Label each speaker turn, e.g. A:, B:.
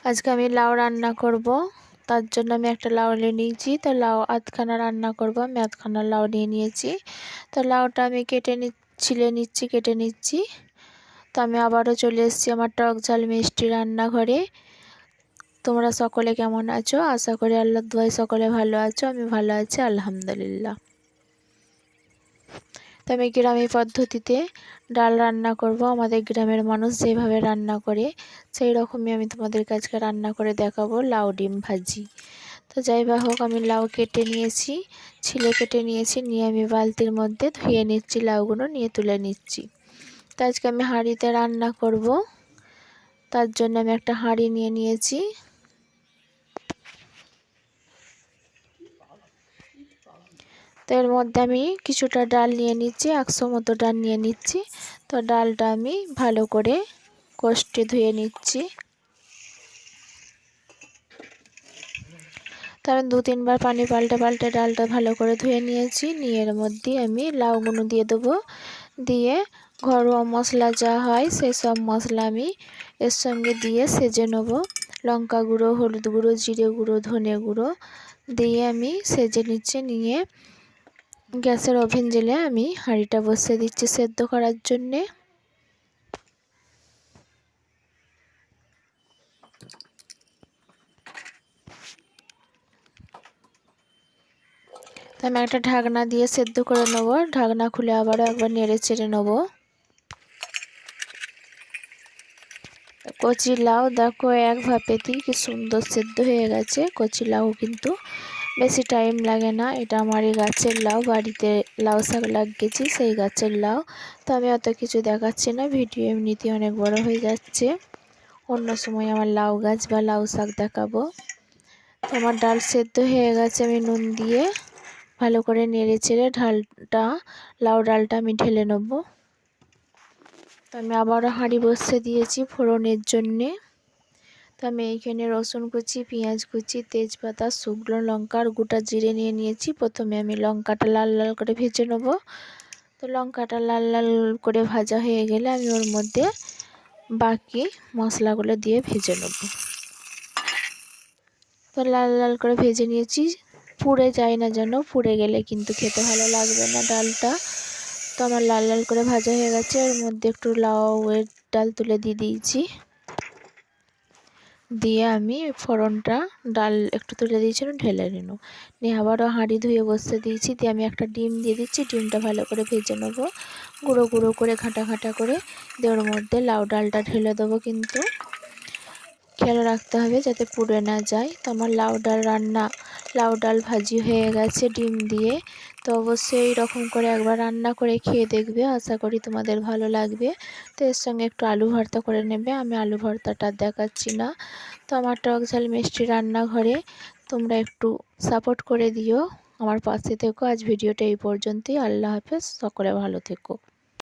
A: আজকে আমি লাউ রান্না করব। তার জন্য আমি একটা লাউ নিয়ে নিয়েছি। তো লাউ আধখানা রান্না করব, আমি আধখানা লাউ নিয়ে নিয়েছি। তো লাউটা আমি কেটে নিচ্ছি। তো আমি আবারও চলে এসেছি আমার টক ঝাল মিষ্টি রান্নাঘরে। তোমরা সকলে কেমন আছো? আশা করি আল্লাহর দোয়ায় সকলে ভালো আছো। আমি ভালো আছি, আলহামদুলিল্লাহ। তো আমি গ্রামীণ পদ্ধতিতে ডাল রান্না করব। আমাদের গ্রামের মানুষ যেভাবে রান্না করে সেই রকমই আমি তোমাদের কাছে রান্না করে দেখাবো, লাউ ডিম ভাজি। তো যাই বা হোক, আমি লাউ কেটে নিয়েছি, ছিলে কেটে নিয়েছি, নিয়ে আমি বালতির মধ্যে ধুয়ে নিচ্ছি, লাউগুলো নিয়ে তুলে নিচ্ছি। তো আজকে আমি হাঁড়িতে রান্না করব। তার জন্য আমি একটা হাঁড়ি নিয়ে নিয়েছি। তো এর মধ্যে আমি কিছুটা ডাল নিয়ে নিচ্ছি, 100 মতো ডাল নিয়ে নিচ্ছি। তো ডালটা আমি ভালো করে কষে ধুয়ে নিচ্ছি। তো আমি 2-3 বার পানি পাল্টে ডালটা ভালো করে ধুয়ে নিয়েছি। নিয়ে এর মধ্যে আমি লাউগুলো দিয়ে দেবো। দিয়ে ঘরোয়া মশলা যা হয় সেই সব মশলা আমি এর সঙ্গে দিয়ে সেজে নেব। লঙ্কা গুঁড়ো, হলুদ গুঁড়ো, জিরে গুঁড়ো, ধনে গুঁড়ো দিয়ে আমি সেজে নিচ্ছি। নিয়ে গ্যাসের ওভেন জেলে আমি হাঁড়িটা বসিয়ে দিচ্ছি সেদ্ধ করার জন্যে। তো আমি একটা ঢাকনা দিয়ে সেদ্ধ করে নেব। ঢাকনা খুলে আবারও একবার নেড়ে চেড়ে নেব। কচি লাউ দেখো এক ভাপেতেই কি সুন্দর সেদ্ধ হয়ে গেছে। কচি লাউ কিন্তু বেশি টাইম লাগে না। এটা আমারই গাছের লাউ, বাড়িতে লাউ শাক লাগিয়েছি সেই গাছের লাউ। তো আমি অত কিছু দেখাচ্ছি না, ভিডিও এমনিতেই অনেক বড় হয়ে যাচ্ছে। অন্য সময় আমার লাউ গাছ বা লাউ শাক দেখাবো। তো আমার ডাল সেদ্ধ হয়ে গেছে, আমি নুন দিয়ে ভালো করে নেড়ে চেড়ে লাউ ডালটা আমি ঢেলে নেব। তো আমি আবারও হাঁড়ি বসিয়ে দিয়েছি ফোড়নের জন্যে। তো আমি এইখানে রসুন কুচি, পেঁয়াজ কুচি, তেজপাতা, শুকনো লঙ্কা আর গোটা জিরে নিয়ে নিয়েছি। প্রথমে আমি লঙ্কাটা লাল লাল করে ভেজে নেব। তো লঙ্কাটা লাল লাল করে ভাজা হয়ে গেলে আমি ওর মধ্যে বাকি মশলাগুলো দিয়ে ভেজে নেব। তো লাল লাল করে ভেজে নিয়েছি, পুড়ে যায় না যেন, পুড়ে গেলে কিন্তু খেতে ভালো লাগবে না ডালটা। তো আমার লাল লাল করে ভাজা হয়ে গেছে। এর মধ্যে একটু লাউয়ের ডাল তুলে দিয়ে দিয়েছি। দিয়ে আমি ফোড়নটা ডাল একটু তুলে দিয়েছিলাম, ঢেলে নিয়ে আবারও হাঁড়ি ধুয়ে বসিয়ে দিয়েছি। দিয়ে আমি একটা ডিম দিয়ে দিচ্ছি। ডিমটা ভালো করে ভেজে নেব, গুঁড়ো গুঁড়ো করে ঘাটা করে। দিয়ে ওর মধ্যে লাউ ডালটা ঢেলে দেবো, কিন্তু খেয়াল রাখতে হবে যাতে পুড়ে না যায়। তো আমার লাউ ডাল ভাজি হয়ে গেছে ডিম দিয়ে। তো অবশ্যই এরকম করে একবার রান্না করে খেয়ে দেখবে, আশা করি তোমাদের ভালো লাগবে। তো এর সঙ্গে একটু আলু ভর্তা করে নেবে, আমি আলু ভর্তাটা দেখাচ্ছি না। তো আমার টক ঝাল মিষ্টি রান্নাঘরে তোমরা একটু সাপোর্ট করে দিও, আমার পাশে থেকো। আজ ভিডিওটা এই পর্যন্তই। আল্লাহ হাফেজ, সকলে ভালো থেকো।